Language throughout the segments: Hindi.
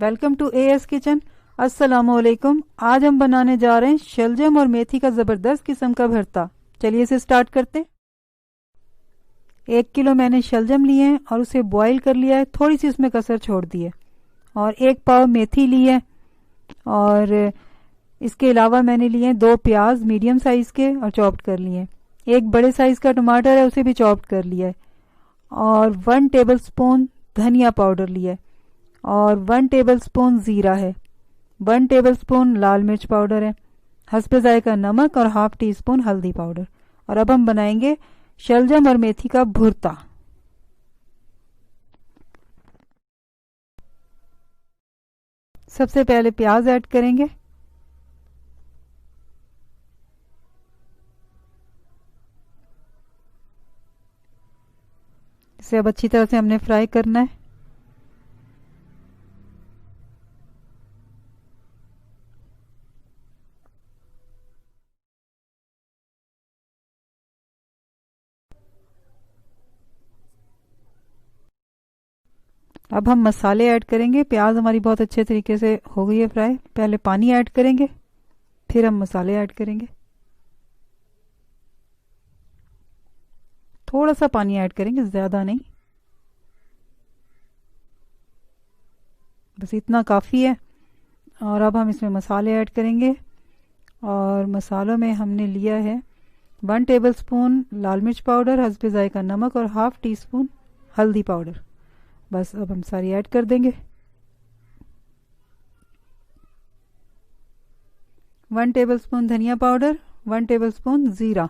Welcome to as kitchen. अस्सलामुअलैकुम। आज हम बनाने जा रहे हैं शलजम और मेथी का ज़बरदस्त किस्म का भरता। चलिए इसे स्टार्ट करते हैं। 1 किलो मैंने शलजम लिए हैं और उसे बॉईल कर लिया है, थोड़ी सी उसमें कसर छोड़ दी है। और 1 पाव मेथी ली है। और इसके अलावा मैंने लिए हैं 2 प्याज मीडियम साइज़ के और चॉप्ड कर लिए हैं। 1 बड़े साइज़ का टमाटर है, उसे भी चॉप्ड कर लिया है। और 1 टेबल स्पून धनिया पाउडर लिया है। और 1 टेबल स्पून ज़ीरा है। 1 टेबल स्पून लाल मिर्च पाउडर है। हस्बे जायका नमक और हाफ टी स्पून हल्दी पाउडर। और अब हम बनाएंगे शलजम और मेथी का भुर्ता। सबसे पहले प्याज ऐड करेंगे। इसे अब अच्छी तरह से हमने फ्राई करना है। अब हम मसाले ऐड करेंगे। प्याज हमारी बहुत अच्छे तरीके से हो गई है फ्राई। पहले पानी ऐड करेंगे, फिर हम मसाले ऐड करेंगे। थोड़ा सा पानी ऐड करेंगे, ज़्यादा नहीं, बस इतना काफ़ी है। और अब हम इसमें मसाले ऐड करेंगे। और मसालों में हमने लिया है 1 टेबल स्पून लाल मिर्च पाउडर, हस्बे जायका नमक और हाफ टी स्पून हल्दी पाउडर। बस अब हम सारी ऐड कर देंगे। 1 टेबल स्पून धनिया पाउडर, 1 टेबल स्पून ज़ीरा,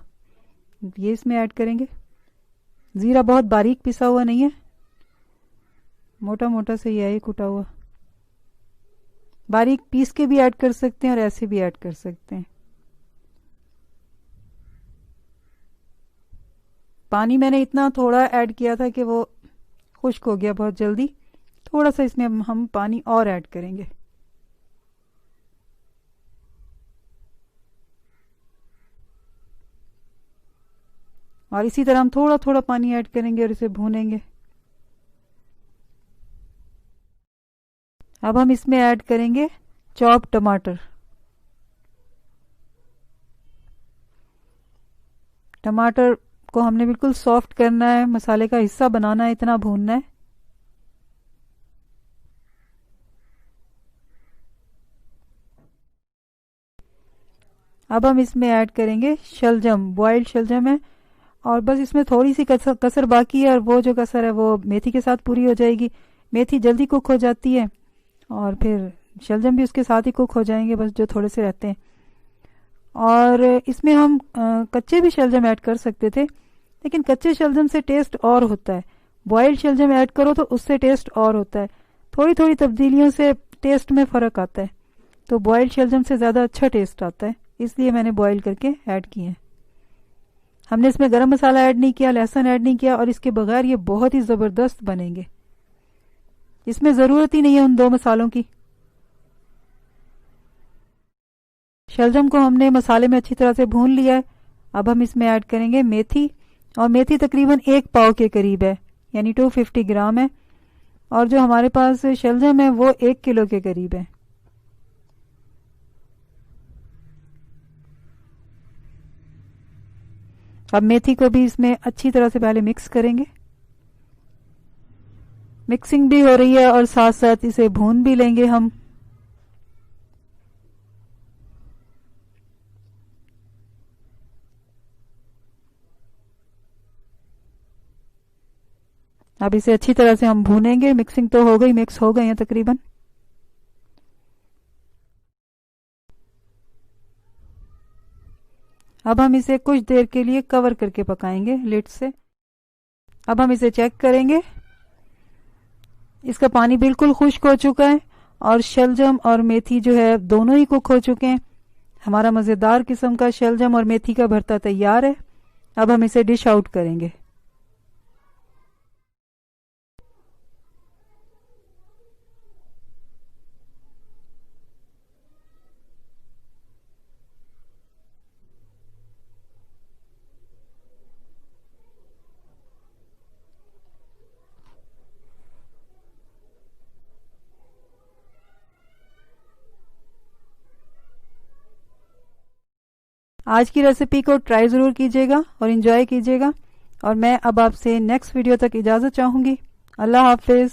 ये इसमें ऐड करेंगे। ज़ीरा बहुत बारीक पिसा हुआ नहीं है, मोटा मोटा से ही है, कुटा हुआ। बारीक पीस के भी ऐड कर सकते हैं और ऐसे भी ऐड कर सकते हैं। पानी मैंने इतना थोड़ा ऐड किया था कि वो खुश्क हो गया बहुत जल्दी। थोड़ा सा इसमें हम पानी और ऐड करेंगे। और इसी तरह हम थोड़ा थोड़ा पानी ऐड करेंगे और इसे भूनेंगे। अब हम इसमें ऐड करेंगे चॉप टमाटर। टमाटर को हमने बिल्कुल सॉफ्ट करना है, मसाले का हिस्सा बनाना है, इतना भूनना है। अब हम इसमें ऐड करेंगे शलजम, बॉइल्ड शलजम है। और बस इसमें थोड़ी सी कसर बाकी है, और वो जो कसर है वो मेथी के साथ पूरी हो जाएगी। मेथी जल्दी कुक हो जाती है और फिर शलजम भी उसके साथ ही कुक हो जाएंगे, बस जो थोड़े से रहते हैं। और इसमें हम कच्चे भी शलजम ऐड कर सकते थे, लेकिन कच्चे शलजम से टेस्ट और होता है। बॉइल्ड शलजम ऐड करो तो उससे टेस्ट और होता है। थोड़ी थोड़ी तब्दीलियों से टेस्ट में फ़र्क आता है, तो बॉइल्ड शलजम से ज़्यादा अच्छा टेस्ट आता है, इसलिए मैंने बॉईल करके ऐड किए हैं। हमने इसमें गरम मसाला ऐड नहीं किया, लहसुन ऐड नहीं किया, और इसके बगैर ये बहुत ही ज़बरदस्त बनेंगे। इसमें ज़रूरत ही नहीं है उन 2 मसालों की। शलजम को हमने मसाले में अच्छी तरह से भून लिया है। अब हम इसमें ऐड करेंगे मेथी। और मेथी तकरीबन 1 पाव के करीब है, यानी 250 ग्राम है। और जो हमारे पास शलजम है वो 1 किलो के करीब है। अब मेथी को भी इसमें अच्छी तरह से पहले मिक्स करेंगे। मिक्सिंग भी हो रही है और साथ साथ इसे भून भी लेंगे हम। अब इसे अच्छी तरह से हम भूनेंगे। मिक्सिंग तो हो गई, मिक्स हो गए हैं तकरीबन। अब हम इसे कुछ देर के लिए कवर करके पकाएंगे लिड से। अब हम इसे चेक करेंगे। इसका पानी बिल्कुल खुश्क हो चुका है और शलजम और मेथी जो है दोनों ही कुक हो चुके हैं। हमारा मज़ेदार किस्म का शलजम और मेथी का भरता तैयार है। अब हम इसे डिश आउट करेंगे। आज की रेसिपी को ट्राई ज़रूर कीजिएगा और इन्जॉय कीजिएगा। और मैं अब आपसे नेक्स्ट वीडियो तक इजाज़त चाहूँगी। अल्लाह हाफिज़।